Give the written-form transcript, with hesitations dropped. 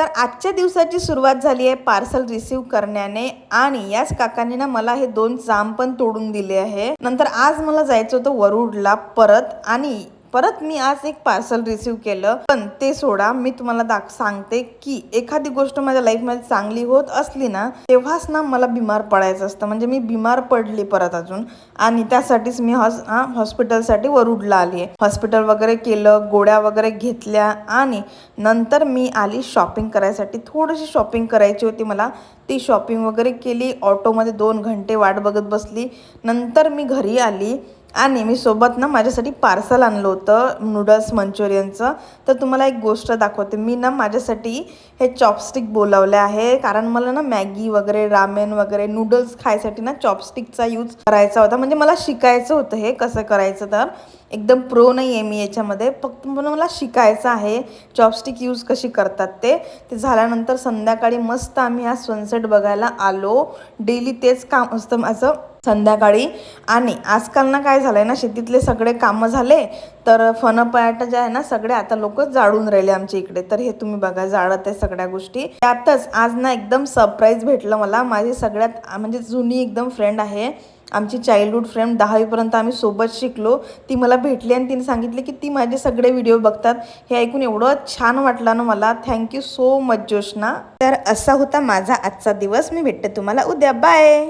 तर आजच्या दिवसाची सुरुवात झाली आहे पार्सल रिसीव करण्याने आणि याच काकांनी ना मला हे 2 जाम पण तोडून दिले आहे। नंतर आज मला जायचं होतं वरुडला परत मी आज एक पार्सल रिसीव केलं। पण ते सोडा, मी तुम्हाला सांगते की एखादी गोष्ट माझ्या लाईफमध्ये चांगली होत असली ना तेव्हाच ना मला बिमार पडायचं असतं। म्हणजे मी बिमार पडली परत अजून, आणि त्यासाठीच मी हॉस्पिटलसाठी वरुडला आली आहे। हॉस्पिटल वगैरे केलं, गोळ्या वगैरे घेतल्या आणि नंतर मी आली शॉपिंग करायसाठी। थोडीशी शॉपिंग करायची होती मला, ती शॉपिंग वगैरे केली। ऑटोमध्ये 2 घंटे वाट बघत बसली। नंतर मी घरी आली आणि मी सोबत ना माझ्यासाठी पार्सल आणलं होतं नूडल्स मंचुरियनचं। तर तुम्हाला एक गोष्ट दाखवते, मी ना माझ्यासाठी हे चॉपस्टिक बोलावले आहे, कारण मला ना मॅगी वगैरे, रामेन वगैरे, नूडल्स खायसाठी ना चॉपस्टिकचा यूज करायचा होता। म्हणजे मला शिकायचं होतं हे कसं करायचं। तर एकदम प्रो नाही आहे मी याच्यामध्ये, फक्त मला शिकायचं आहे चॉपस्टिक यूज कशी करतात ते झाल्यानंतर संध्याकाळी मस्त आम्ही हा सनसेट बघायला आलो। डेली तेच काम असतं माझं संध्याकाळी। आणि आजकाल ना काय झालंय ना, शेतीतले सगळे कामं झाले तर फणपयाट जे आहे ना सगळे आता लोक जाळून राहिले आमच्या इकडे। तर हे तुम्ही बघा जाळत आहे सगळ्या गोष्टी। त्यातच आज ना एकदम सरप्राईज भेटलं मला। माझी सगळ्यात म्हणजे जुनी एकदम फ्रेंड आहे, आमची चाइल्डहुड फ्रेंड, 10वी पर्यंत आम्ही सोबत शिकलो। ती मला भेटली आणि तिने सांगितले की ती माझे सगळे व्हिडिओ बघतात। हे ऐकून एवढं छान वाटलं ना मला। Thank you so much Joshna. तर असा होता माझा आजचा दिवस। मी भेटते तुम्हाला उद्या, बाय।